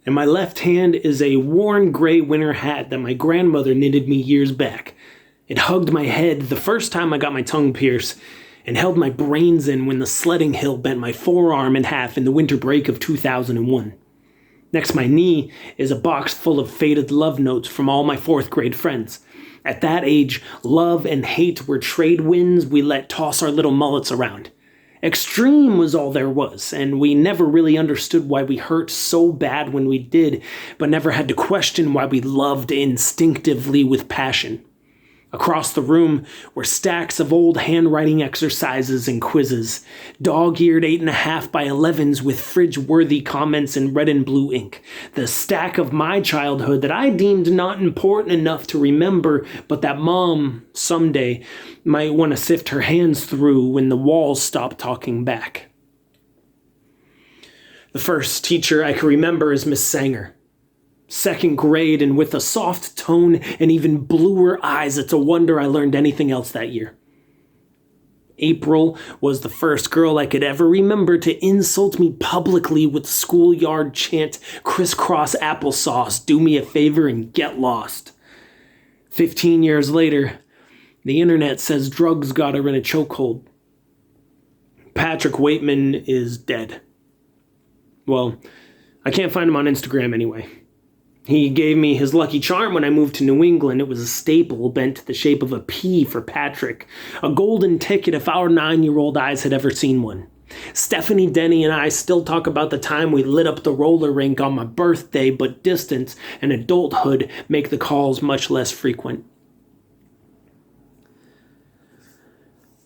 In my left hand is a worn gray winter hat that my grandmother knitted me years back. It hugged my head the first time I got my tongue pierced, and held my brains in when the sledding hill bent my forearm in half in the winter break of 2001. Next my knee is a box full of faded love notes from all my 4th grade friends. At that age, love and hate were trade winds we let toss our little mullets around. Extreme was all there was, and we never really understood why we hurt so bad when we did, but never had to question why we loved instinctively with passion. Across the room were stacks of old handwriting exercises and quizzes, dog-eared 8.5 by 11s with fridge-worthy comments in red and blue ink. The stack of my childhood that I deemed not important enough to remember, but that Mom, someday, might want to sift her hands through when the walls stopped talking back. The first teacher I can remember is Miss Sanger. 2nd grade, and with a soft tone and even bluer eyes, it's a wonder I learned anything else that year. April was the first girl I could ever remember to insult me publicly with the schoolyard chant, crisscross applesauce, do me a favor and get lost. 15 years later, the internet says drugs got her in a chokehold. Patrick Waitman is dead. Well, I can't find him on Instagram anyway. He gave me his lucky charm when I moved to New England. It was a staple bent to the shape of a P for Patrick, a golden ticket if our 9-year-old eyes had ever seen one. Stephanie, Denny, and I still talk about the time we lit up the roller rink on my birthday, but distance and adulthood make the calls much less frequent.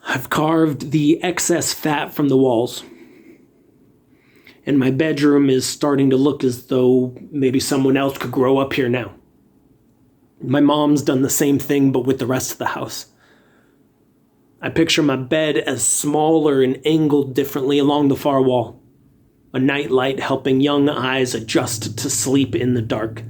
I've carved the excess fat from the walls, and my bedroom is starting to look as though maybe someone else could grow up here now. My mom's done the same thing, but with the rest of the house. I picture my bed as smaller and angled differently along the far wall, a nightlight helping young eyes adjust to sleep in the dark.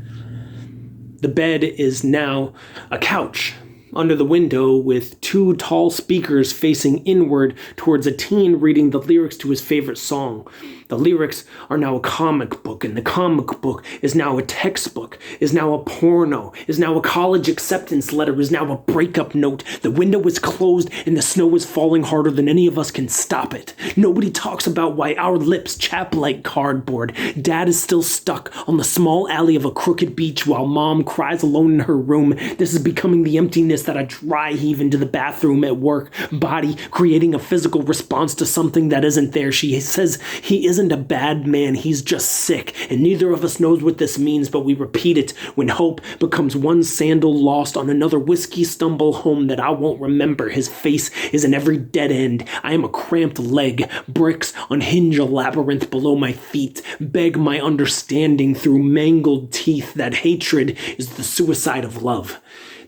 The bed is now a couch under the window with 2 tall speakers facing inward towards a teen reading the lyrics to his favorite song. The lyrics are now a comic book, and the comic book is now a textbook, is now a porno, is now a college acceptance letter, is now a breakup note. The window is closed, and the snow is falling harder than any of us can stop it. Nobody talks about why our lips chap like cardboard. Dad is still stuck on the small alley of a crooked beach while Mom cries alone in her room. This is becoming the emptiness that I dry heave into the bathroom at work, body creating a physical response to something that isn't there. She says he isn't a bad man, he's just sick, and neither of us knows what this means, but we repeat it when hope becomes one sandal lost on another whiskey stumble home that I won't remember. His face is in every dead end. I am a cramped leg, bricks unhinge a labyrinth below my feet, beg my understanding through mangled teeth that hatred is the suicide of love.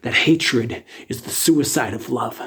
That hatred is the suicide of love.